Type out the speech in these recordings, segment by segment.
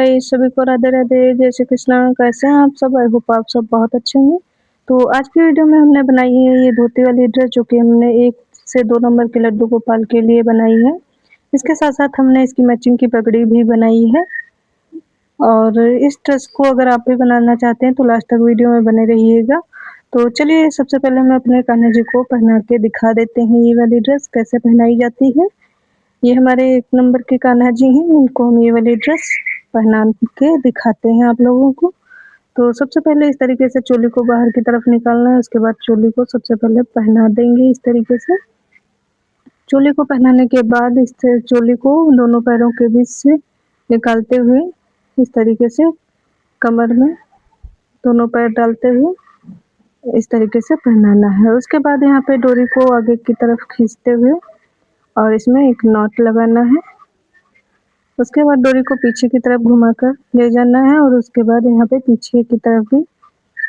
हाय सभी को राधे राधे, जय श्री कृष्णा। कैसे हैं आप सब? आई होप आप सब बहुत अच्छे हैं। तो आज की वीडियो में हमने बनाई है ये धोती वाली ड्रेस, जो कि हमने 1 से 2 नंबर के लड्डू गोपाल के लिए बनाई है। इसके साथ-साथ हमने इसकी मैचिंग की पगड़ी भी बनाई है। और इस ड्रेस को अगर आप भी बनाना चाहते हैं तो लास्ट तक वीडियो में बने रहिएगा। तो चलिए सबसे पहले हम अपने कान्हा जी को पहना के दिखा देते हैं ये वाली ड्रेस कैसे पहनाई जाती है। ये हमारे 1 नंबर के कान्हा जी हैं, उनको हम ये वाली ड्रेस पहना के दिखाते हैं आप लोगों को। तो सबसे पहले इस तरीके से चोली को बाहर की तरफ निकालना है, उसके बाद चोली को सबसे पहले पहना देंगे इस तरीके से। चोली को पहनाने के बाद इस चोली को दोनों पैरों के बीच से निकालते हुए इस तरीके से कमर में दोनों पैर डालते हुए इस तरीके से पहनाना है। उसके बाद यहाँ पे डोरी को आगे की तरफ खींचते हुए और इसमें एक नॉट लगाना है। उसके बाद डोरी को पीछे की तरफ घुमाकर ले जाना है और उसके बाद यहाँ पे पीछे की तरफ भी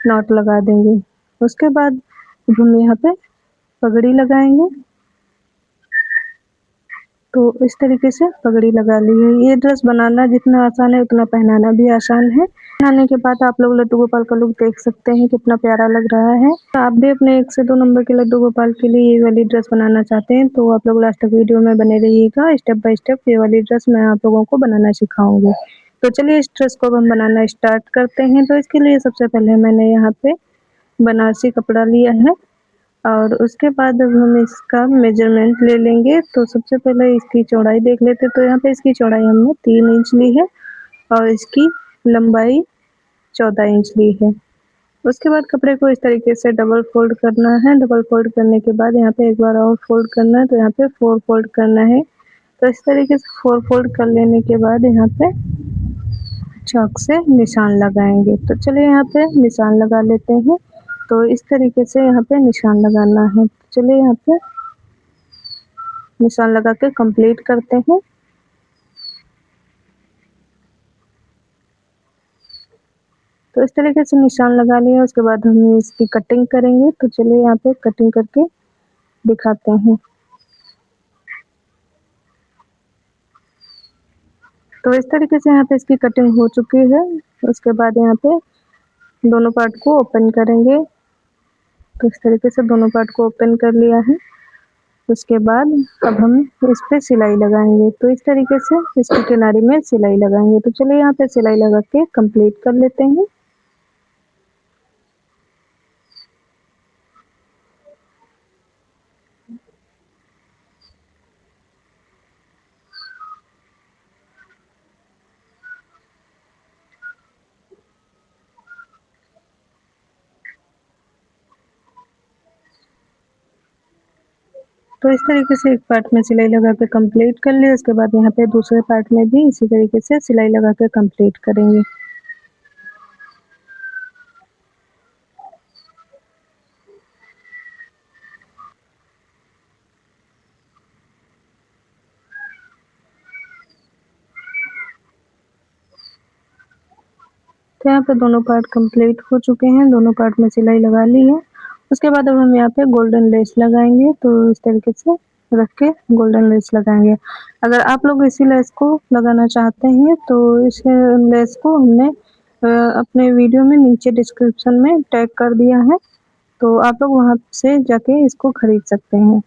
नॉट लगा देंगे। उसके बाद हम यहाँ पे पगड़ी लगाएंगे। तो इस तरीके से पगड़ी लगा ली है। ये ड्रेस बनाना जितना आसान है उतना पहनाना भी आसान है। पहनाने के बाद आप लोग लड्डू गोपाल का लुक देख सकते हैं कितना प्यारा लग रहा है। तो आप भी अपने 1 से 2 नंबर के लड्डू गोपाल के लिए ये वाली ड्रेस बनाना चाहते हैं तो आप लोग लास्ट तक वीडियो में बने रहिएगा। स्टेप बाय स्टेप ये वाली ड्रेस मैं आप लोगों को बनाना सिखाऊंगी। तो चलिए इस ड्रेस को हम बनाना स्टार्ट करते हैं। तो इसके लिए सबसे पहले मैंने यहाँ पे बनारसी कपड़ा लिया है और उसके बाद अब हम इसका मेजरमेंट ले लेंगे। तो सबसे पहले इसकी चौड़ाई देख लेते। तो यहाँ पे इसकी चौड़ाई हमने 3 इंच ली है और इसकी लंबाई 14 इंच ली है। उसके बाद कपड़े को इस तरीके से डबल फोल्ड करना है। डबल फोल्ड करने के बाद यहाँ पे एक बार और फोल्ड करना है, तो यहाँ पे 4 फोल्ड करना है। तो इस तरीके से 4 फोल्ड कर लेने के बाद यहाँ पे चॉक से निशान लगाएंगे। तो चलिए यहाँ पे निशान लगा लेते हैं। तो इस तरीके से यहाँ पे निशान लगाना है। चलिए यहाँ पे निशान लगा के कंप्लीट करते हैं। तो इस तरीके से निशान लगा लिया, उसके बाद हम इसकी कटिंग करेंगे। तो चलिए यहाँ पे कटिंग करके दिखाते हैं। तो इस तरीके से यहाँ पे इसकी कटिंग हो चुकी है। उसके बाद यहाँ पे दोनों पार्ट को ओपन करेंगे। तो इस तरीके से दोनों पार्ट को ओपन कर लिया है। उसके बाद अब हम इस पे सिलाई लगाएंगे। तो इस तरीके से इसकी किनारे में सिलाई लगाएंगे। तो चलिए यहाँ पे सिलाई लगा के कंप्लीट कर लेते हैं। तो इस तरीके से एक पार्ट में सिलाई लगा के कंप्लीट कर लिया। उसके बाद यहाँ पे दूसरे पार्ट में भी इसी तरीके से सिलाई लगा के कंप्लीट करेंगे। तो यहाँ पे दोनों पार्ट कंप्लीट हो चुके हैं, दोनों पार्ट में सिलाई लगा ली है। उसके बाद अब हम यहाँ पे गोल्डन लेस लगाएंगे। तो इस तरीके से रख के गोल्डन लेस लगाएंगे। अगर आप लोग इसी लेस को लगाना चाहते हैं तो इस लेस को हमने अपने वीडियो में नीचे डिस्क्रिप्शन में टैग कर दिया है, तो आप लोग वहाँ से जाके इसको खरीद सकते हैं।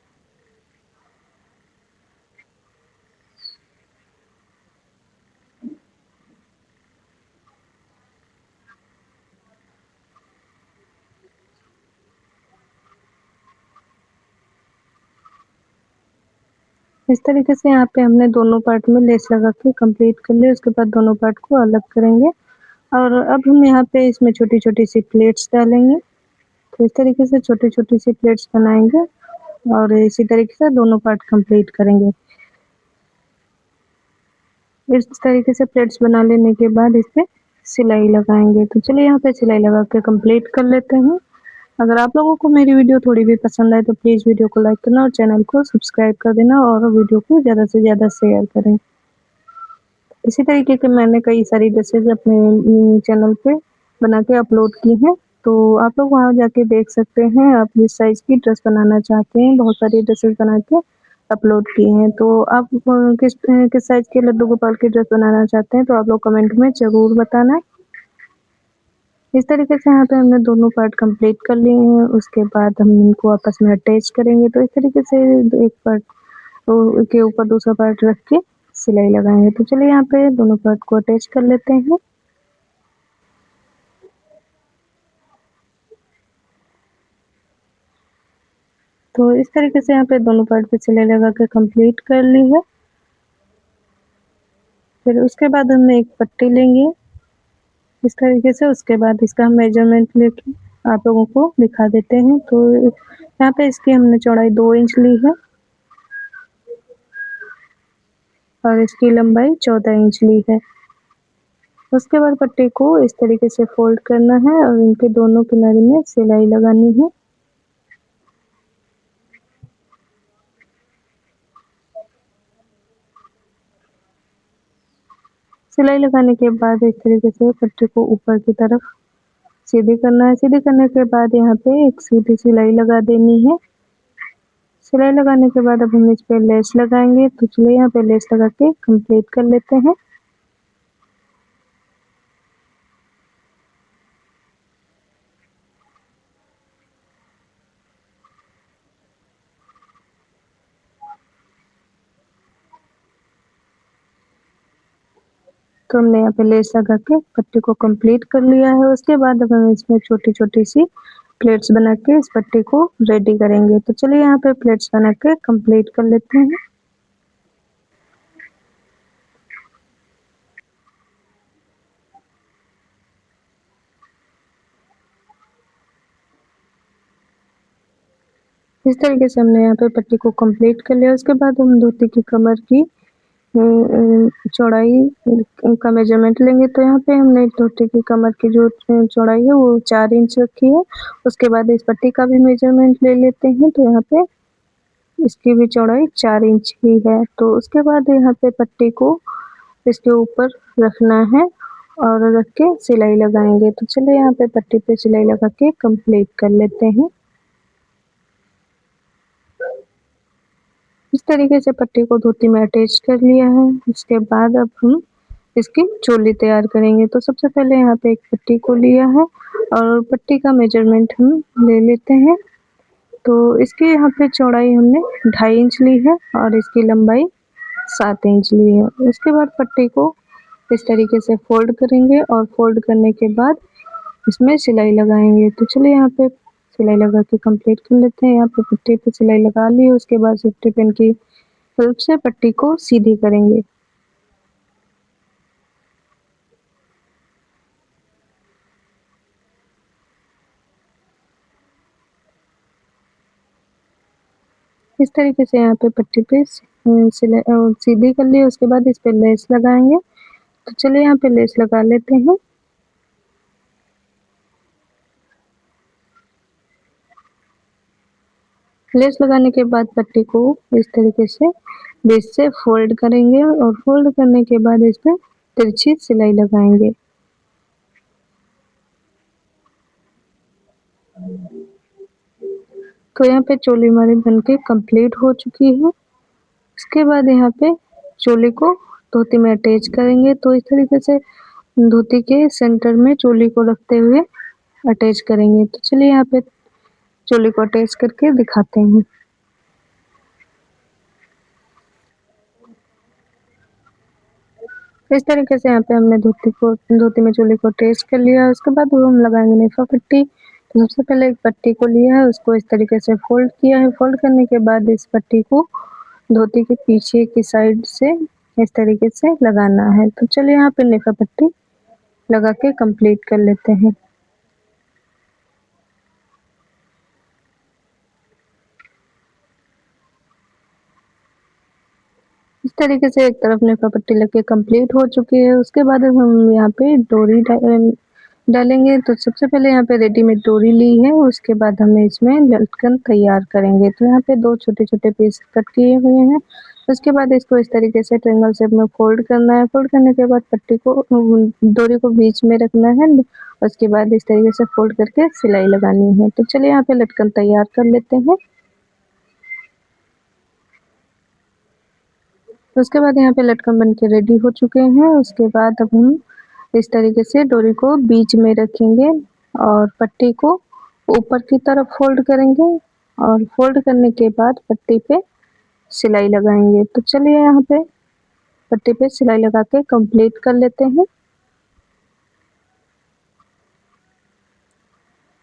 इस तरीके से यहाँ पे हमने दोनों पार्ट में लेस लगा के कंप्लीट कर लिया। उसके बाद दोनों पार्ट को अलग करेंगे और अब हम यहाँ पे इसमें छोटी-छोटी सी प्लेट्स डालेंगे। तो इस तरीके से छोटी-छोटी सी प्लेट्स बनाएंगे और इसी तरीके से दोनों पार्ट कंप्लीट करेंगे। इस तरीके से प्लेट्स बना लेने के बाद इस पे सिलाई लगाएंगे। तो चलिए यहाँ पे सिलाई लगा के कंप्लीट कर लेते हैं। अगर आप लोगों को मेरी वीडियो थोड़ी भी पसंद आए तो प्लीज़ वीडियो को लाइक करना और चैनल को सब्सक्राइब कर देना और वीडियो को ज़्यादा से ज़्यादा शेयर करें। इसी तरीके के मैंने कई सारी ड्रेसेस अपने चैनल पे बना के अपलोड की हैं, तो आप लोग वहाँ जाके देख सकते हैं। आप जिस साइज़ की ड्रेस बनाना चाहते हैं, बहुत सारी ड्रेसेस बना के अपलोड किए हैं। तो आप किस किस साइज़ के लड्डू गोपाल की ड्रेस बनाना चाहते हैं, तो आप लोग कमेंट में ज़रूर बताना। इस तरीके से यहाँ पे हमने दोनों पार्ट कंप्लीट कर लिए हैं, उसके बाद हम इनको आपस में अटैच करेंगे। तो इस तरीके से एक पार्ट के ऊपर दूसरा पार्ट रख के सिलाई लगाएँगे। तो चलिए यहाँ पे दोनों पार्ट को अटैच कर लेते हैं। तो इस तरीके से यहाँ पे दोनों पार्ट पे सिलाई लगा के कंप्लीट कर ली है। फिर उसके बाद हमने एक पट्टी लेंगे इस तरीके से, उसके बाद इसका हम मेजरमेंट लेके आप लोगों को दिखा देते हैं। तो यहाँ पे इसकी हमने चौड़ाई 2 इंच ली है और इसकी लंबाई 14 इंच ली है। उसके बाद पट्टी को इस तरीके से फोल्ड करना है और इनके दोनों किनारे में सिलाई लगानी है। सिलाई लगाने के बाद इस तरीके से पट्टी को ऊपर की तरफ सीधी करना है। सीधी करने के बाद यहाँ पे एक सीधी सिलाई लगा देनी है। सिलाई लगाने के बाद अब हम इस पे लेस लगाएंगे। तो चलिए यहाँ पे लेस लगा के कंप्लीट कर लेते हैं। तो हमने यहाँ पे लेस लगा के पट्टी को कंप्लीट कर लिया है। उसके बाद अब हम इसमें छोटी-छोटी सी प्लेट्स बना के इस पट्टी को रेडी करेंगे। तो चलिए यहाँ पे प्लेट्स बना के कंप्लीट कर लेते हैं। इस तरीके से हमने यहाँ पे पट्टी को कंप्लीट कर लिया। उसके बाद हम धोती की कमर की चौड़ाई का मेजरमेंट लेंगे। तो यहाँ पे हमने धोती की कमर की जो चौड़ाई है वो 4 इंच रखी है। उसके बाद इस पट्टी का भी मेजरमेंट ले लेते हैं। तो यहाँ पे इसकी भी चौड़ाई 4 इंच ही है। तो उसके बाद यहाँ पे पट्टी को इसके ऊपर रखना है और रख के सिलाई लगाएंगे। तो चलिए यहाँ पे पट्टी पे सिलाई लगा के कंप्लीट कर लेते हैं। इस तरीके से पट्टी को धोती में अटैच कर लिया है। उसके बाद अब हम इसकी चोली तैयार करेंगे। तो सबसे पहले यहाँ पे एक पट्टी को लिया है और पट्टी का मेजरमेंट हम ले लेते हैं। तो इसकी यहाँ पे चौड़ाई हमने 2.5 इंच ली है और इसकी लंबाई 7 इंच ली है। उसके बाद पट्टी को इस तरीके से फोल्ड करेंगे और फोल्ड करने के बाद इसमें सिलाई लगाएंगे। तो चलिए यहाँ पे सिलाई लगा के कंप्लीट कर लेते हैं। यहाँ पे पट्टी पे सिलाई लगा ली है। उसके बाद सेफ्टी पिन की हेल्प से पट्टी को सीधी करेंगे। इस तरीके से यहाँ पे पट्टी पे सिलाई सीधी कर ली। उसके बाद इस पे लेस लगाएंगे। तो चलिए यहाँ पे लेस लगा लेते हैं। लेस लगाने के बाद पट्टी को इस तरीके से बीच से फोल्ड करेंगे और फोल्ड करने के बाद इस पे तिरछी सिलाई लगाएंगे। तो यहाँ पे चोली हमारी बनके कंप्लीट हो चुकी है। उसके बाद यहाँ पे चोली को धोती में अटैच करेंगे। तो इस तरीके से धोती के सेंटर में चोली को रखते हुए अटैच करेंगे। तो चलिए यहाँ पे चोली को अटैच करके दिखाते हैं। इस तरीके से यहाँ पे हमने धोती में चोली को अटैच कर लिया। उसके बाद वो हम लगाएंगे नेफा पट्टी। तो सबसे पहले एक पट्टी को लिया है, उसको इस तरीके से फोल्ड किया है। फोल्ड करने के बाद इस पट्टी को धोती के पीछे की साइड से इस तरीके से लगाना है। तो चलिए यहाँ पे नेफा पट्टी लगा के कंप्लीट कर लेते हैं। इस तरीके से एक तरफ नेफा पट्टी लग के कंप्लीट हो चुकी है। उसके बाद अब हम यहाँ पे डोरी डालेंगे। तो सबसे पहले यहाँ पे रेडीमेड डोरी ली है। उसके बाद हमें इसमें लटकन तैयार करेंगे। तो यहाँ पे 2 छोटे-छोटे पीस कट किए हुए हैं। उसके बाद इसको इस तरीके से ट्रायंगल शेप में फोल्ड करना है। फोल्ड करने के बाद पट्टी को डोरी को बीच में रखना है। उसके बाद इस तरीके से फोल्ड करके सिलाई लगानी है। तो चलिए यहाँ पे लटकन तैयार कर लेते हैं। उसके बाद यहाँ पे लटकन बन के रेडी हो चुके हैं। उसके बाद अब हम इस तरीके से डोरी को बीच में रखेंगे और पट्टी को ऊपर की तरफ फोल्ड करेंगे और फोल्ड करने के बाद पट्टी पे सिलाई लगाएंगे। तो चलिए यहाँ पे पट्टी पे सिलाई लगा के कंप्लीट कर लेते हैं।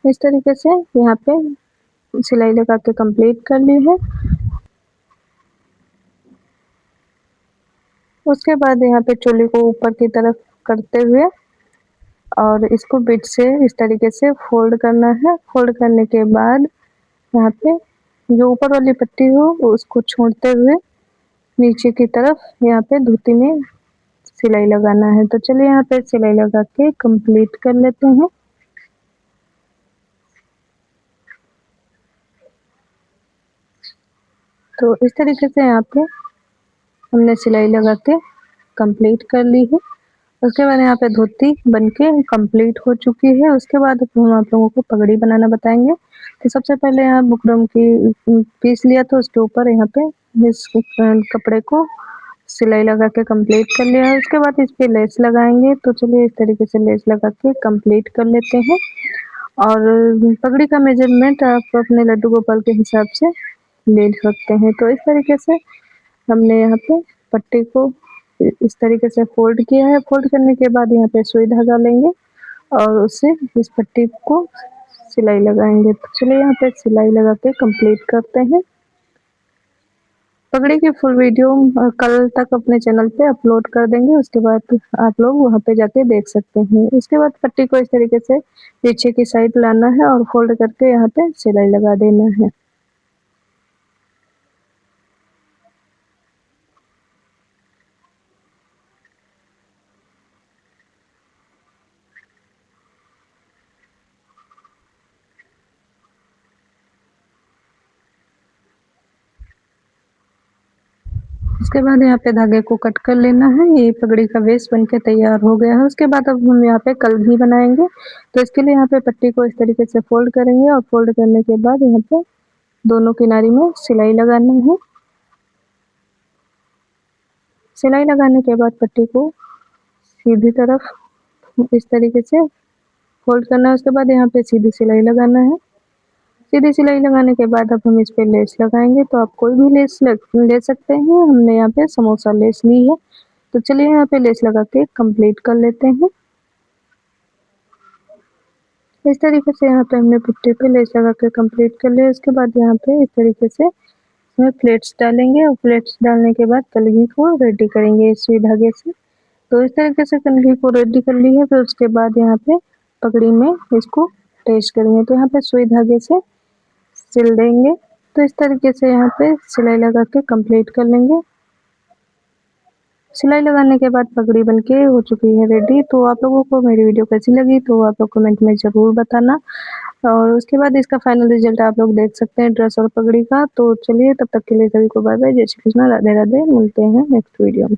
इस तरीके से यहाँ पे सिलाई लगा के कंप्लीट कर ली है। उसके बाद यहाँ पे चोली को ऊपर की तरफ करते हुए और इसको बीच से इस तरीके से फोल्ड करना है। फोल्ड करने के बाद यहाँ पे जो ऊपर वाली पट्टी हो उसको छोड़ते हुए नीचे की तरफ यहाँ पे धोती में सिलाई लगाना है। तो चलिए यहाँ पे सिलाई लगा के कंप्लीट कर लेते हैं। तो इस तरीके से यहाँ पे हमने सिलाई लगा के कंप्लीट कर ली है। उसके बाद यहाँ पे धोती बनके कंप्लीट हो चुकी है। उसके बाद हम आप लोगों को पगड़ी बनाना बताएंगे। तो सबसे पहले यहाँ बुकरम की पीस लिया तो उसके ऊपर यहाँ पे इस कपड़े को सिलाई लगा के कंप्लीट कर लिया है। उसके बाद इस पे लेस लगाएंगे। तो चलिए इस तरीके से लेस लगा के कंप्लीट कर लेते हैं। और पगड़ी का मेजरमेंट आप अपने लड्डू गोपाल के हिसाब से ले सकते हैं। तो इस तरीके से हमने यहाँ पे पट्टी को इस तरीके से फोल्ड किया है। फोल्ड करने के बाद यहाँ पे सुई धागा लेंगे और उससे इस पट्टी को सिलाई लगाएंगे। तो चलिए यहाँ पे सिलाई लगा के कंप्लीट करते हैं। पगड़ी की फुल वीडियो कल तक अपने चैनल पे अपलोड कर देंगे। उसके बाद आप लोग वहाँ पे जाके देख सकते हैं। उसके बाद पट्टी को इस तरीके से पीछे की साइड लाना है और फोल्ड करके यहाँ पे सिलाई लगा देना है। उसके बाद यहाँ पे धागे को कट कर लेना है। ये पगड़ी का वेस्ट बनके तैयार हो गया है। उसके बाद अब हम यहाँ पे कलगी बनाएंगे। तो इसके लिए यहाँ पे पट्टी को इस तरीके से फोल्ड करेंगे और फोल्ड करने के बाद यहाँ पे दोनों किनारी में सिलाई लगाना है। सिलाई लगाने के बाद पट्टी को सीधी तरफ इस तरीके से फोल्ड करना है। उसके बाद यहाँ पे सीधी सिलाई लगाना है। सीधी सिलाई लगाने के बाद अब हम इस पे लेस लगाएंगे। तो आप कोई भी लेस ले सकते हैं। हमने यहाँ पे समोसा लेस ली है। तो चलिए यहाँ पे लेस लगा के कंप्लीट कर लेते हैं। इस तरीके से यहाँ पे हमने पट्टी पे लेस लगा के कंप्लीट कर लिया। उसके बाद यहाँ पे इस तरीके से इसमें प्लेट्स डालेंगे और प्लेट्स डालने के बाद कलगी को रेडी करेंगे इस सुई धागे से। तो इस तरीके से कलगी को रेडी कर ली है। फिर उसके बाद यहाँ पे पगड़ी में इसको अटैच करेंगे। तो यहाँ पे सुई धागे से सिल देंगे। तो इस तरीके से यहाँ पे सिलाई लगा के कंप्लीट कर लेंगे। सिलाई लगाने के बाद पगड़ी बनके हो चुकी है रेडी। तो आप लोगों को मेरी वीडियो कैसी लगी तो आप लोग कमेंट में ज़रूर बताना। और उसके बाद इसका फाइनल रिजल्ट आप लोग देख सकते हैं ड्रेस और पगड़ी का। तो चलिए तब तक के लिए सभी को बाय बाय, जय श्री कृष्णा, राधे राधे। मिलते हैं नेक्स्ट वीडियो में।